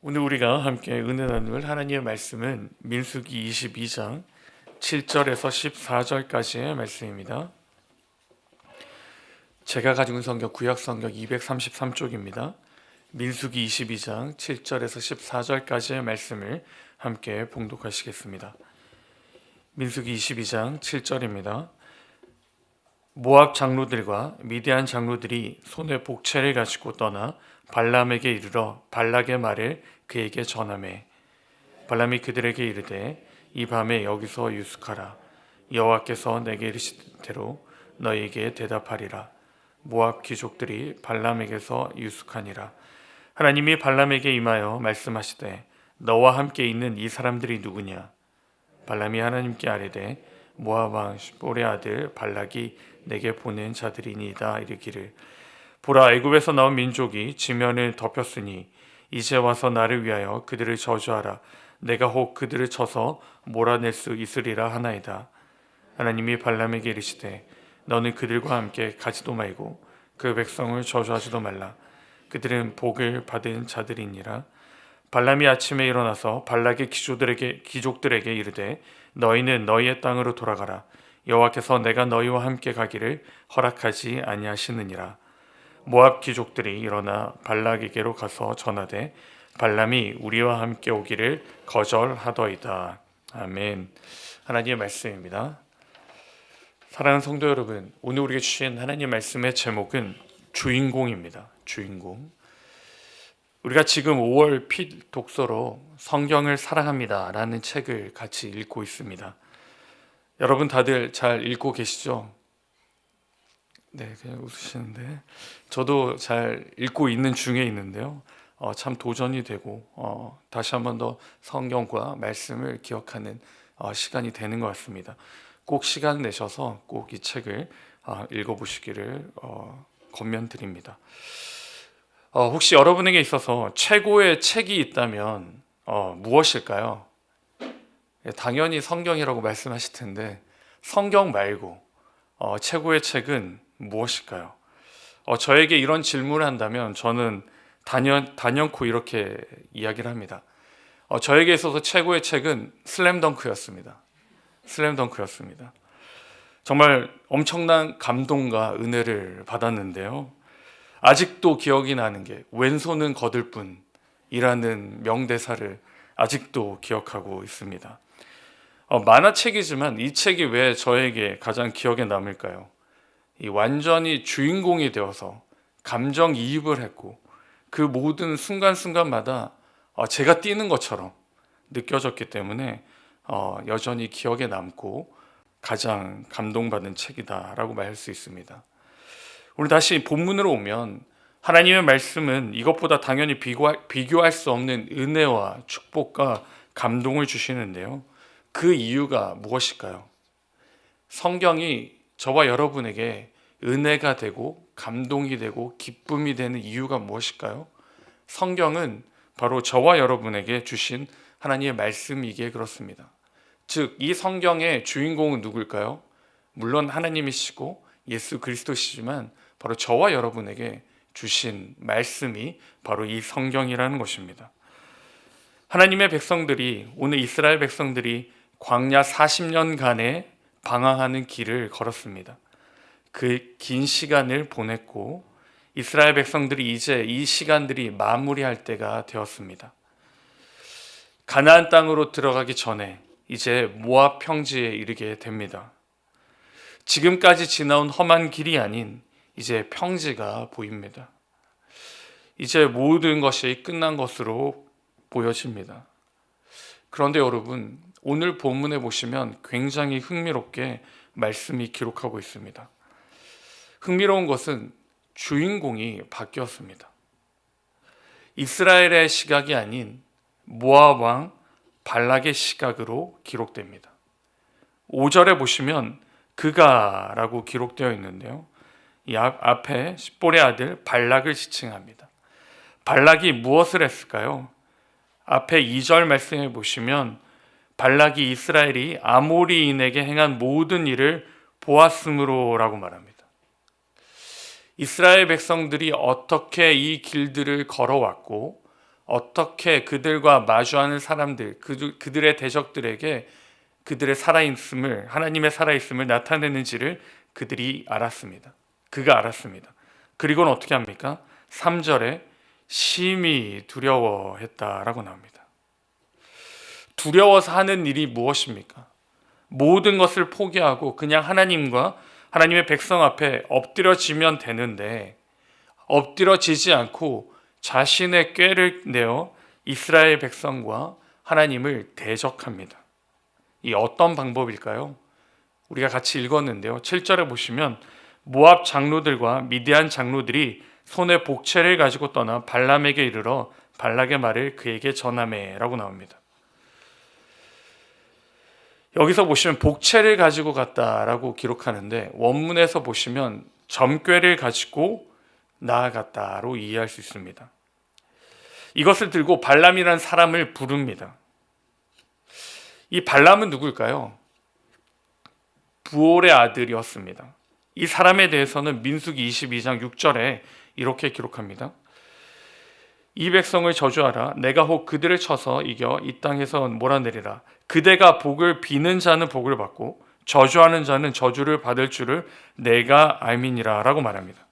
오늘 우리가 함께 은혜 나눌 하나님의 말씀은 민수기 22장 7절에서 14절까지의 말씀입니다. 제가 가지고 있는 성경 구약 성경 233쪽입니다. 민수기 22장 7절에서 14절까지의 말씀을 함께 봉독하시겠습니다. 민수기 22장 7절입니다. 모압 장로들과 미디안 장로들이 손에 복채를 가지고 떠나 발람에게 이르러 발락의 말을 그에게 전하매 발람이 그들에게 이르되 이 밤에 여기서 유숙하라. 여호와께서 내게 이르시대로 너희에게 대답하리라. 모압 귀족들이 발람에게서 유숙하니라. 하나님이 발람에게 임하여 말씀하시되 너와 함께 있는 이 사람들이 누구냐? 발람이 하나님께 아뢰되 모압 왕 십볼의 아들 발락이 내게 보낸 자들이니이다. 이르기를 보라, 애굽에서 나온 민족이 지면을 덮였으니 이제 와서 나를 위하여 그들을 저주하라. 내가 혹 그들을 쳐서 몰아낼 수 있으리라 하나이다. 하나님이 발람에게 이르시되 너는 그들과 함께 가지도 말고 그 백성을 저주하지도 말라. 그들은 복을 받은 자들이니라. 발람이 아침에 일어나서 발락의 귀족들에게 이르되 너희는 너희의 땅으로 돌아가라. 여호와께서 내가 너희와 함께 가기를 허락하지 아니하시느니라. 모압 귀족들이 일어나 발락에게로 가서 전하되 발람이 우리와 함께 오기를 거절하더이다. 아멘. 하나님의 말씀입니다. 사랑하는 성도 여러분, 오늘 우리에게 주신 하나님 말씀의 제목은 주인공입니다. 주인공. 우리가 지금 5월 필 독서로 성경을 사랑합니다 라는 책을 같이 읽고 있습니다. 여러분 다들 잘 읽고 계시죠? 네, 그냥 웃으시는데 저도 잘 읽고 있는 중에 있는데요. 참 도전이 되고 다시 한 번 더 성경과 말씀을 기억하는 시간이 되는 것 같습니다. 꼭 시간 내셔서 꼭 이 책을 읽어보시기를 권면드립니다. 혹시 여러분에게 있어서 최고의 책이 있다면 무엇일까요? 당연히 성경이라고 말씀하실 텐데 성경 말고 최고의 책은 무엇일까요? 저에게 이런 질문을 한다면 저는 단연코 이렇게 이야기를 합니다. 저에게 있어서 최고의 책은 슬램덩크였습니다. 슬램덩크였습니다. 정말 엄청난 감동과 은혜를 받았는데요. 아직도 기억이 나는 게 왼손은 거들 뿐이라는 명대사를 아직도 기억하고 있습니다. 만화책이지만 이 책이 왜 저에게 가장 기억에 남을까요? 이 완전히 주인공이 되어서 감정이입을 했고 그 모든 순간순간마다 제가 뛰는 것처럼 느껴졌기 때문에 여전히 기억에 남고 가장 감동받은 책이다라고 말할 수 있습니다. 오늘 다시 본문으로 오면 하나님의 말씀은 이것보다 당연히 비교할 수 없는 은혜와 축복과 감동을 주시는데요. 그 이유가 무엇일까요? 성경이 저와 여러분에게 은혜가 되고 감동이 되고 기쁨이 되는 이유가 무엇일까요? 성경은 바로 저와 여러분에게 주신 하나님의 말씀이기에 그렇습니다. 즉, 이 성경의 주인공은 누굴까요? 물론 하나님이시고 예수 그리스도시지만 바로 저와 여러분에게 주신 말씀이 바로 이 성경이라는 것입니다. 하나님의 백성들이, 오늘 이스라엘 백성들이 광야 40년간의 방황하는 길을 걸었습니다. 그 긴 시간을 보냈고 이스라엘 백성들이 이제 이 시간들이 마무리할 때가 되었습니다. 가나안 땅으로 들어가기 전에 이제 모압 평지에 이르게 됩니다. 지금까지 지나온 험한 길이 아닌 이제 평지가 보입니다. 이제 모든 것이 끝난 것으로 보여집니다. 그런데 여러분, 오늘 본문에 보시면 굉장히 흥미롭게 말씀이 기록하고 있습니다. 흥미로운 것은 주인공이 바뀌었습니다. 이스라엘의 시각이 아닌 모압 왕 발락의 시각으로 기록됩니다. 5절에 보시면 그가 라고 기록되어 있는데요. 이 앞에 십볼의 아들 발락을 지칭합니다. 발락이 무엇을 했을까요? 앞에 2절 말씀해 보시면 발락이 이스라엘이 아모리인에게 행한 모든 일을 보았으므로 라고 말합니다. 이스라엘 백성들이 어떻게 이 길들을 걸어왔고 어떻게 그들과 마주하는 사람들, 그들의 대적들에게 그들의 살아있음을, 하나님의 살아있음을 나타내는지를 그들이 알았습니다. 그가 알았습니다. 그리고는 어떻게 합니까? 3절에 심히 두려워했다라고 나옵니다. 두려워서 하는 일이 무엇입니까? 모든 것을 포기하고 그냥 하나님과 하나님의 백성 앞에 엎드려지면 되는데, 엎드려지지 않고 자신의 꾀를 내어 이스라엘 백성과 하나님을 대적합니다. 이 어떤 방법일까요? 우리가 같이 읽었는데요. 7절에 보시면 모압 장로들과 미디안 장로들이 손에 복채를 가지고 떠나 발람에게 이르러 발락의 말을 그에게 전하매 라고 나옵니다. 여기서 보시면 복채를 가지고 갔다라고 기록하는데, 원문에서 보시면 점괘를 가지고 나아갔다로 이해할 수 있습니다. 이것을 들고 발람이라는 사람을 부릅니다. 이 발람은 누굴까요? 부올의 아들이었습니다. 이 사람에 대해서는 민수기 22장 6절에 이렇게 기록합니다. 이 백성을 저주하라. 내가 혹 그들을 쳐서 이겨 이 땅에서 몰아내리라. 그대가 복을 비는 자는 복을 받고 저주하는 자는 저주를 받을 줄을 내가 알미니라 라고 말합니다.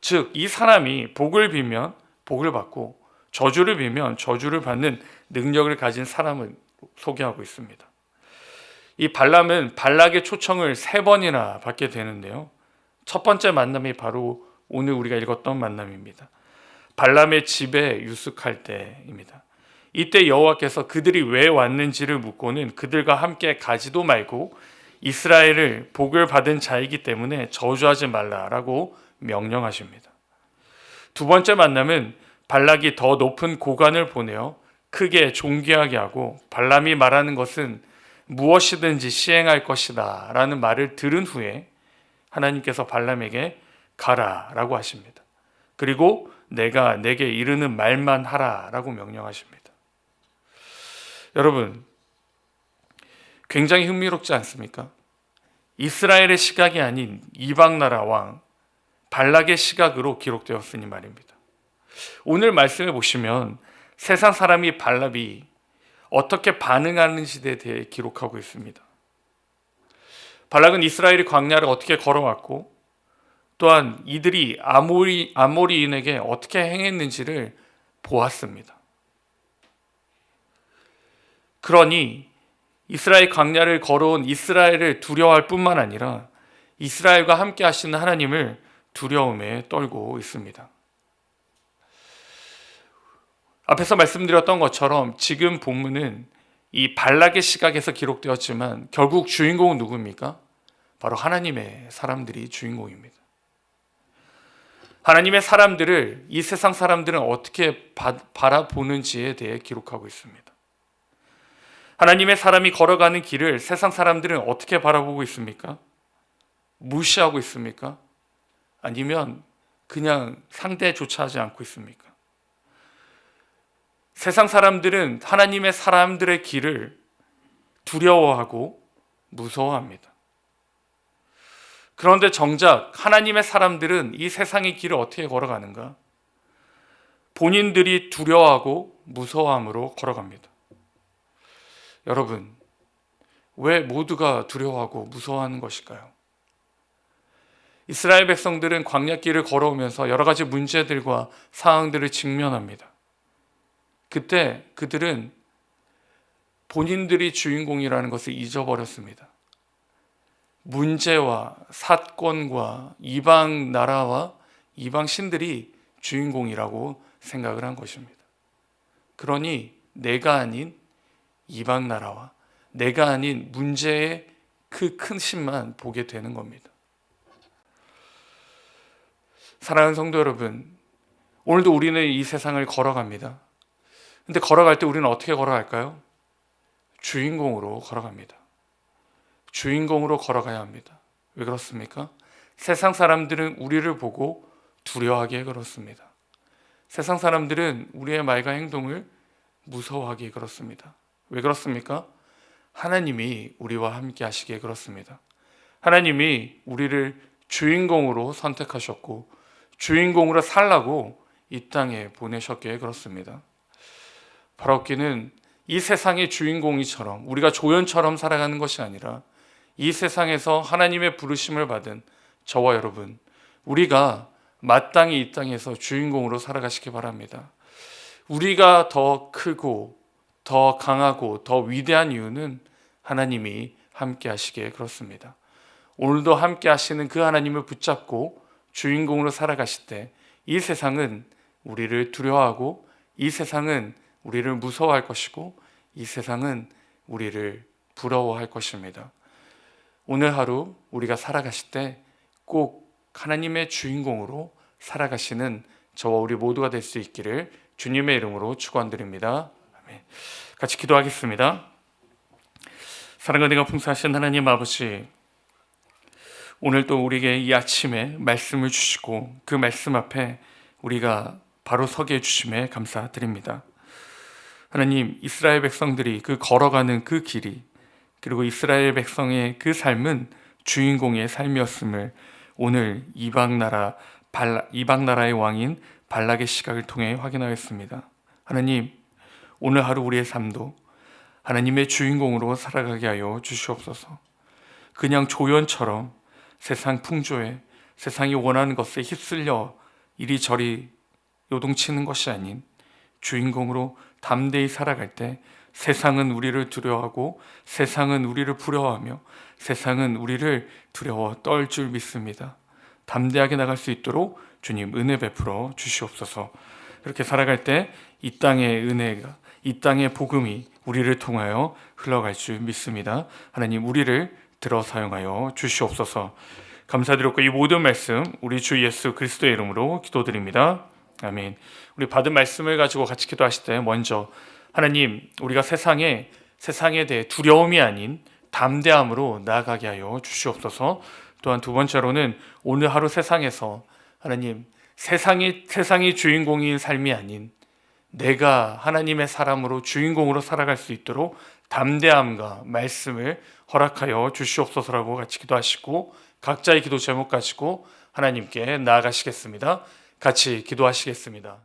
즉, 이 사람이 복을 빌면 복을 받고 저주를 빌면 저주를 받는 능력을 가진 사람을 소개하고 있습니다. 이 발람은 발락의 초청을 3번이나 받게 되는데요. 첫 번째 만남이 바로 오늘 우리가 읽었던 만남입니다. 발람의 집에 유숙할 때입니다. 이때 여호와께서 그들이 왜 왔는지를 묻고는 그들과 함께 가지도 말고 이스라엘을 복을 받은 자이기 때문에 저주하지 말라라고 명령하십니다. 두 번째 만남은 발락이 더 높은 고관을 보내어 크게 존귀하게 하고 발람이 말하는 것은 무엇이든지 시행할 것이다 라는 말을 들은 후에 하나님께서 발람에게 가라 라고 하십니다. 그리고 내가 내게 이르는 말만 하라 라고 명령하십니다. 여러분, 굉장히 흥미롭지 않습니까? 이스라엘의 시각이 아닌 이방 나라 왕 발락의 시각으로 기록되었으니 말입니다. 오늘 말씀해 보시면 세상 사람이 발람이 어떻게 반응하는지에 대해 기록하고 있습니다. 발락은 이스라엘이 광야를 어떻게 걸어왔고 또한 이들이 아모리인에게 어떻게 행했는지를 보았습니다. 그러니 이스라엘 광야를 걸어온 이스라엘을 두려워할 뿐만 아니라 이스라엘과 함께 하시는 하나님을 두려움에 떨고 있습니다. 앞에서 말씀드렸던 것처럼 지금 본문은 이 발락의 시각에서 기록되었지만 결국 주인공은 누구입니까? 바로 하나님의 사람들이 주인공입니다. 하나님의 사람들을 이 세상 사람들은 어떻게 바라보는지에 대해 기록하고 있습니다. 하나님의 사람이 걸어가는 길을 세상 사람들은 어떻게 바라보고 있습니까? 무시하고 있습니까? 아니면 그냥 상대조차 하지 않고 있습니까? 세상 사람들은 하나님의 사람들의 길을 두려워하고 무서워합니다. 그런데 정작 하나님의 사람들은 이 세상의 길을 어떻게 걸어가는가? 본인들이 두려워하고 무서워함으로 걸어갑니다. 여러분, 왜 모두가 두려워하고 무서워하는 것일까요? 이스라엘 백성들은 광야길을 걸어오면서 여러 가지 문제들과 상황들을 직면합니다. 그때 그들은 본인들이 주인공이라는 것을 잊어버렸습니다. 문제와 사건과 이방 나라와 이방 신들이 주인공이라고 생각을 한 것입니다. 그러니 내가 아닌 이방 나라와 내가 아닌 문제의 그 큰 신만 보게 되는 겁니다. 사랑하는 성도 여러분, 오늘도 우리는 이 세상을 걸어갑니다. 근데 걸어갈 때 우리는 어떻게 걸어갈까요? 주인공으로 걸어갑니다. 주인공으로 걸어가야 합니다. 왜 그렇습니까? 세상 사람들은 우리를 보고 두려워하기에 그렇습니다. 세상 사람들은 우리의 말과 행동을 무서워하기에 그렇습니다. 왜 그렇습니까? 하나님이 우리와 함께 하시기에 그렇습니다. 하나님이 우리를 주인공으로 선택하셨고 주인공으로 살라고 이 땅에 보내셨기에 그렇습니다. 바라옵기는 이 세상의 주인공이처럼 우리가 조연처럼 살아가는 것이 아니라 이 세상에서 하나님의 부르심을 받은 저와 여러분, 우리가 마땅히 이 땅에서 주인공으로 살아가시기 바랍니다. 우리가 더 크고 더 강하고 더 위대한 이유는 하나님이 함께 하시기에 그렇습니다. 오늘도 함께 하시는 그 하나님을 붙잡고 주인공으로 살아가실 때 이 세상은 우리를 두려워하고 이 세상은 우리를 무서워할 것이고 이 세상은 우리를 부러워할 것입니다. 오늘 하루 우리가 살아가실 때 꼭 하나님의 주인공으로 살아가시는 저와 우리 모두가 될 수 있기를 주님의 이름으로 축원드립니다. 아멘. 같이 기도하겠습니다. 사랑과 은혜가 풍성하신 하나님 아버지, 오늘 또 우리에게 이 아침에 말씀을 주시고 그 말씀 앞에 우리가 바로 서게 해주심에 감사드립니다. 하나님, 이스라엘 백성들이 그 걸어가는 그 길이, 그리고 이스라엘 백성의 그 삶은 주인공의 삶이었음을 오늘 이방 나라의 왕인 발락의 시각을 통해 확인하였습니다. 하나님, 오늘 하루 우리의 삶도 하나님의 주인공으로 살아가게 하여 주시옵소서. 그냥 조연처럼 세상 풍조에 세상이 원하는 것에 휩쓸려 이리저리 요동치는 것이 아닌 주인공으로 담대히 살아갈 때 세상은 우리를 두려워하고 세상은 우리를 부러워하며 세상은 우리를 두려워 떨 줄 믿습니다. 담대하게 나갈 수 있도록 주님 은혜 베풀어 주시옵소서. 이렇게 살아갈 때 이 땅의 은혜가, 이 땅의 복음이 우리를 통하여 흘러갈 줄 믿습니다. 하나님, 우리를 들어 사용하여 주시옵소서. 감사드렸고 이 모든 말씀 우리 주 예수 그리스도의 이름으로 기도드립니다. 아멘. 우리 받은 말씀을 가지고 같이 기도하실 때 먼저 하나님, 우리가 세상에 대해 두려움이 아닌 담대함으로 나아가게 하여 주시옵소서. 또한 두 번째로는 오늘 하루 세상에서 하나님, 세상이 주인공인 삶이 아닌 내가 하나님의 사람으로 주인공으로 살아갈 수 있도록 담대함과 말씀을 허락하여 주시옵소서라고 같이 기도하시고 각자의 기도 제목 가지고 하나님께 나아가시겠습니다. 같이 기도하시겠습니다.